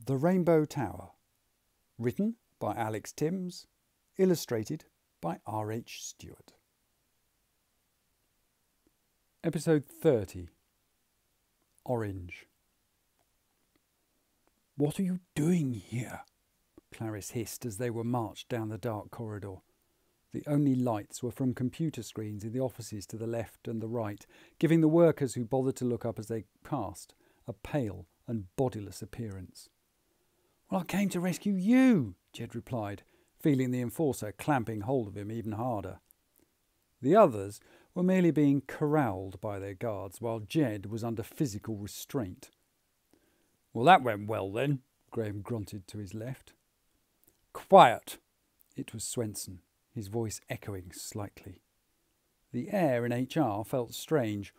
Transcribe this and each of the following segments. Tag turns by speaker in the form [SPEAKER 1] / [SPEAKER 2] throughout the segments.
[SPEAKER 1] The Rainbow Tower. Written by Alex Tymms. Illustrated by R H Stewart. Episode 30. Orange. "What are you doing here?" Clarice hissed as they were marched down the dark corridor. The only lights were from computer screens in the offices to the left and the right, giving the workers who bothered to look up as they passed a pale and bodiless appearance. "Well, I came to rescue you," Jed replied, feeling the enforcer clamping hold of him even harder. The others were merely being corralled by their guards, while Jed was under physical restraint. "Well, that went well then," Graham grunted to his left. "Quiet!" It was Swenson, his voice echoing slightly. The air in HR felt strange,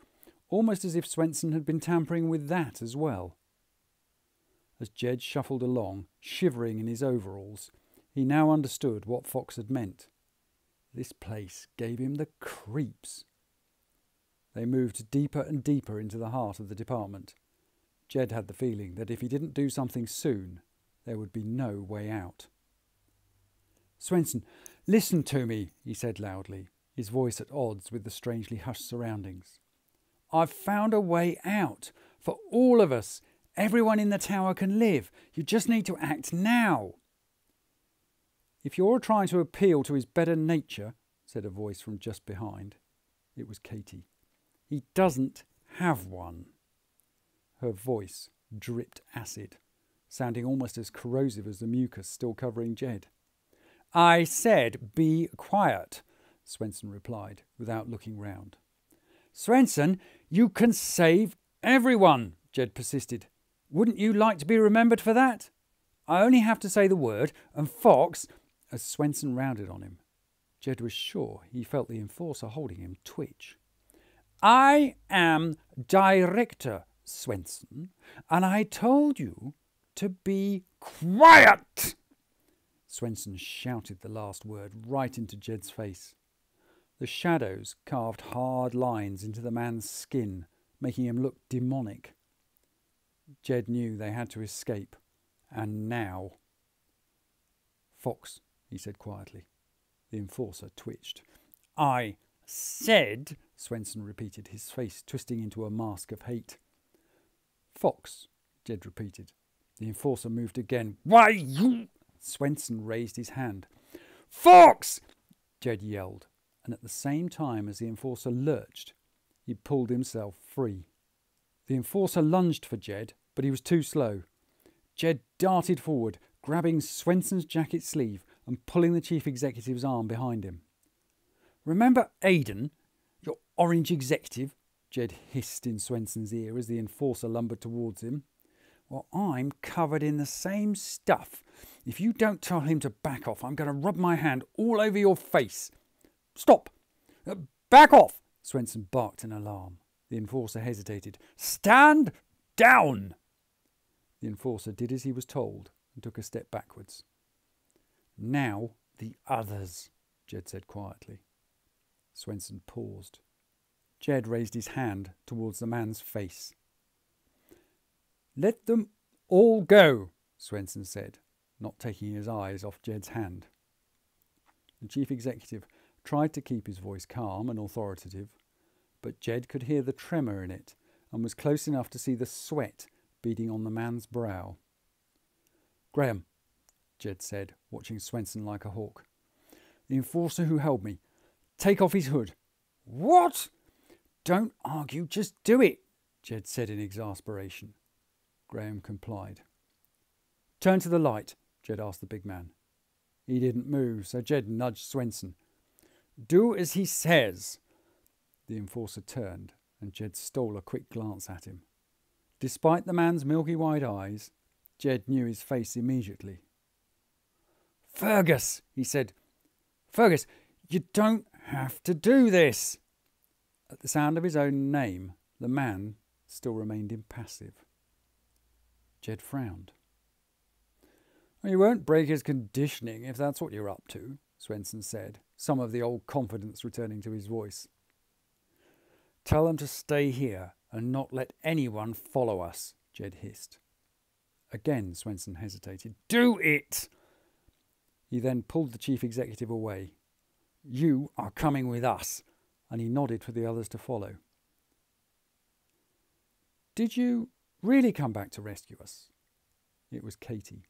[SPEAKER 1] almost as if Swenson had been tampering with that as well. As Jed shuffled along, shivering in his overalls, he now understood what Fox had meant. This place gave him the creeps. They moved deeper and deeper into the heart of the department. Jed had the feeling that if he didn't do something soon, there would be no way out. "Swenson, listen to me," he said loudly, his voice at odds with the strangely hushed surroundings. "I've found a way out. For all of us. Everyone in the tower can live. You just need to act now." "If you're trying to appeal to his better nature," said a voice from just behind. It was Katie. "He doesn't have one." Her voice dripped acid, sounding almost as corrosive as the mucus still covering Jed. "I said be quiet," Swenson replied, without looking round. "Swenson, you can save everyone," Jed persisted. "Wouldn't you like to be remembered for that? I only have to say the word, and Fox..." As Swenson rounded on him, Jed was sure he felt the enforcer holding him twitch. "I am Director Swenson, and I told you to be quiet!" Swenson shouted the last word right into Jed's face. The shadows carved hard lines into the man's skin, making him look demonic. Jed knew they had to escape, and now. "Fox," he said quietly. The enforcer twitched. "I said," Swenson repeated, his face twisting into a mask of hate. "Fox," Jed repeated. The enforcer moved again. "Why, you..." Swenson raised his hand. "Fox!" Jed yelled, and at the same time as the enforcer lurched, he pulled himself free. The enforcer lunged for Jed, but he was too slow. Jed darted forward, grabbing Swenson's jacket sleeve and pulling the chief executive's arm behind him. "Remember Aiden, your orange executive?" Jed hissed in Swenson's ear as the enforcer lumbered towards him. "Well, I'm covered in the same stuff. If you don't tell him to back off, I'm going to rub my hand all over your face." "Stop! Back off!" Swenson barked in alarm. The enforcer hesitated. "Stand down!" The enforcer did as he was told and took a step backwards. "Now the others," Jed said quietly. Swenson paused. Jed raised his hand towards the man's face. "Let them all go," Swenson said, not taking his eyes off Jed's hand. The chief executive tried to keep his voice calm and authoritative, but Jed could hear the tremor in it and was close enough to see the sweat beading on the man's brow. "Graham," Jed said, watching Swenson like a hawk. "The enforcer who held me. Take off his hood." "What?" "Don't argue, just do it," Jed said in exasperation. Graham complied. "Turn to the light," Jed asked the big man. He didn't move, so Jed nudged Swenson. "Do as he says." The enforcer turned, and Jed stole a quick glance at him. Despite the man's milky white eyes, Jed knew his face immediately. "Fergus," he said. "Fergus, you don't have to do this." At the sound of his own name, the man still remained impassive. Jed frowned. "You won't break his conditioning if that's what you're up to," Swenson said, some of the old confidence returning to his voice. "Tell them to stay here and not let anyone follow us," Jed hissed. Again, Swenson hesitated. Do it! He then pulled the chief executive away. You are coming with us, and he nodded for the others to follow. Did you really come back to rescue us? It was Katie.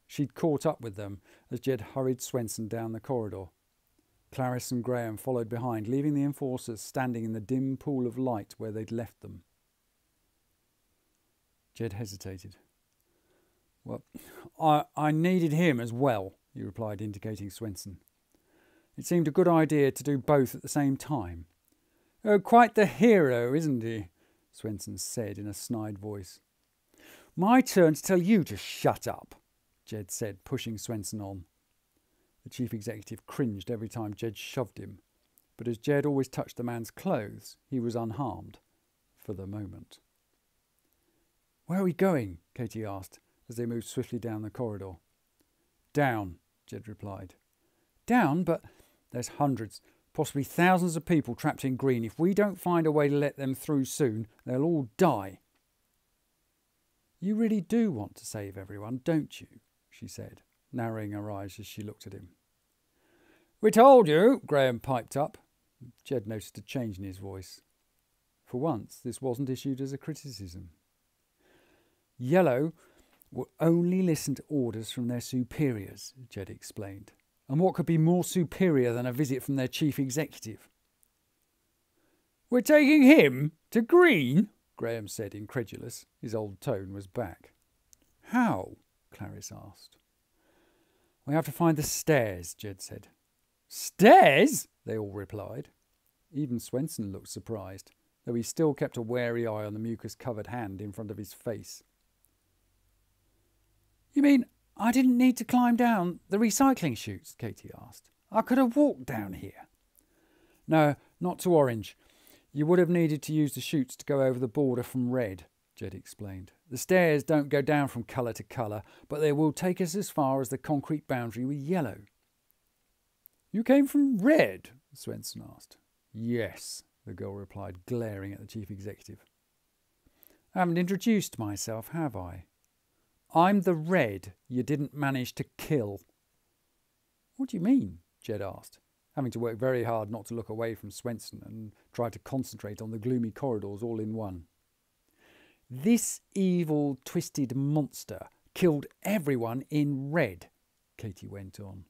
[SPEAKER 1] She'd caught up with them as Jed hurried Swenson down the corridor. Clarice and Graham followed behind, leaving the enforcers standing in the dim pool of light where they'd left them. Jed hesitated. Well, I needed him as well, he replied, indicating Swenson. It seemed a good idea to do both at the same time. Oh, quite the hero, isn't he? Swenson said in a snide voice. My turn to tell you to shut up, Jed said, pushing Swenson on. The chief executive cringed every time Jed shoved him, but as Jed always touched the man's clothes, he was unharmed, for the moment. Where are we going? Katie asked, as they moved swiftly down the corridor. Down, Jed replied. Down, but there's hundreds, possibly thousands of people trapped in Green. If we don't find a way to let them through soon, they'll all die. You really do want to save everyone, don't you? She said, narrowing her eyes as she looked at him. We told you, Graham piped up. Jed noticed a change in his voice. For once, this wasn't issued as a criticism. Yellow will only listen to orders from their superiors, Jed explained. And what could be more superior than a visit from their chief executive? We're taking him to Green? Graham said, incredulous. His old tone was back. How? Clarice asked. We have to find the stairs, Jed said. Stairs? They all replied. Even Swenson looked surprised, though he still kept a wary eye on the mucus-covered hand in front of his face. You mean I didn't need to climb down the recycling chutes? Katie asked. I could have walked down here. No, not to Orange. You would have needed to use the chutes to go over the border from Red, Jed explained. The stairs don't go down from colour to colour, but they will take us as far as the concrete boundary with Yellow. You came from Red? Swenson asked. Yes, the girl replied, glaring at the chief executive. I haven't introduced myself, have I? I'm the Red you didn't manage to kill. What do you mean? Jed asked, having to work very hard not to look away from Swenson and try to concentrate on the gloomy corridors all in one. This evil, twisted monster killed everyone in Red, Katie went on.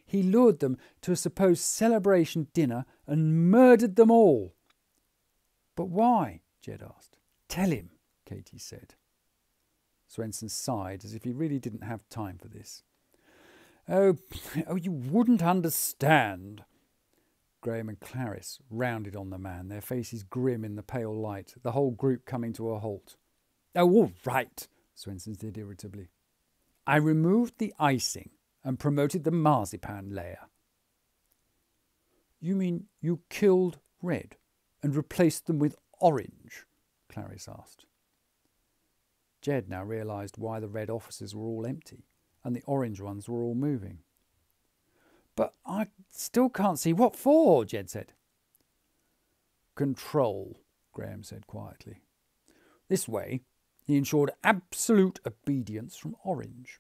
[SPEAKER 1] He lured them to a supposed celebration dinner and murdered them all. But why? Jed asked. Tell him, Katie said. Swenson sighed as if he really didn't have time for this. Oh, you wouldn't understand. Graham and Clarice rounded on the man, their faces grim in the pale light, the whole group coming to a halt. Oh, all right, Swenson said irritably. I removed the icing and promoted the marzipan layer. You mean you killed Red and replaced them with Orange? Clarice asked. Jed now realised why the Red offices were all empty and the Orange ones were all moving. But I still can't see what for, Jed said. Control, Graham said quietly. This way, he ensured absolute obedience from Orange.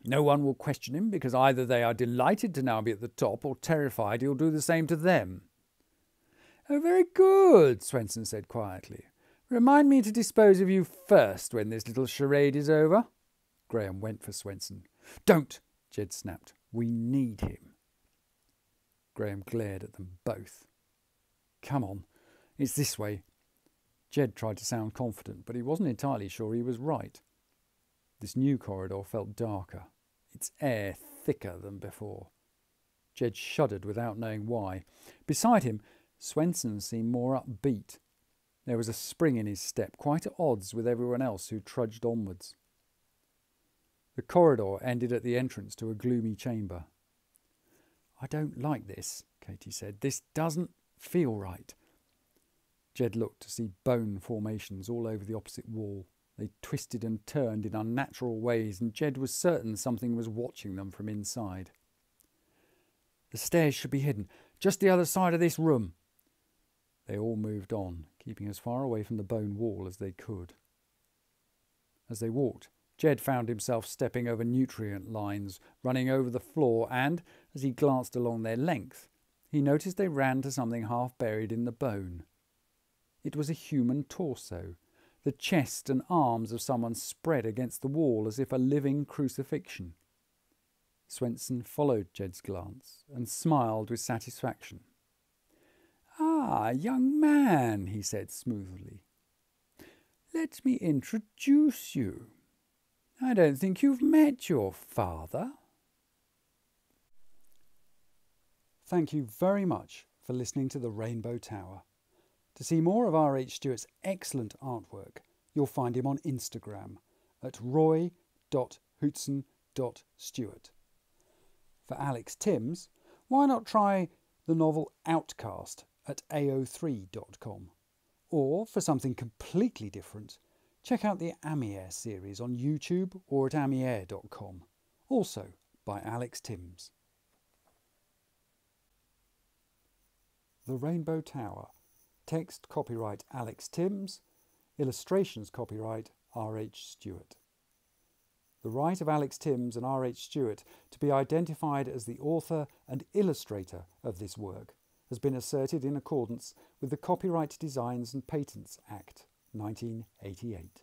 [SPEAKER 1] No one will question him because either they are delighted to now be at the top or terrified he'll do the same to them. Oh, very good, Swenson said quietly. Remind me to dispose of you first when this little charade is over. Graham went for Swenson. Don't, Jed snapped. We need him. Graham glared at them both. Come on, it's this way. Jed tried to sound confident, but he wasn't entirely sure he was right. This new corridor felt darker, its air thicker than before. Jed shuddered without knowing why. Beside him, Swenson seemed more upbeat. There was a spring in his step, quite at odds with everyone else who trudged onwards. The corridor ended at the entrance to a gloomy chamber. I don't like this, Katie said. This doesn't feel right. Jed looked to see bone formations all over the opposite wall. They twisted and turned in unnatural ways, and Jed was certain something was watching them from inside. The stairs should be hidden, just the other side of this room. They all moved on, keeping as far away from the bone wall as they could. As they walked, Jed found himself stepping over nutrient lines, running over the floor, and, as he glanced along their length, he noticed they ran to something half buried in the bone. It was a human torso, the chest and arms of someone spread against the wall as if a living crucifixion. Swenson followed Jed's glance and smiled with satisfaction. "Ah, young man," he said smoothly. "Let me introduce you. I don't think you've met your father." Thank you very much for listening to The Rainbow Tower. To see more of R H Stewart's excellent artwork, you'll find him on Instagram at roy.hootson.stewart. For Alex Tymms, why not try the novel OutCaste at ao3.com? Or, for something completely different, check out the Amier series on YouTube or at amier.com, also by Alex Tymms. The Rainbow Tower. Text copyright Alex Tymms. Illustrations copyright R H Stewart. The right of Alex Tymms and R H Stewart to be identified as the author and illustrator of this work has been asserted in accordance with the Copyright Designs and Patents Act 1988.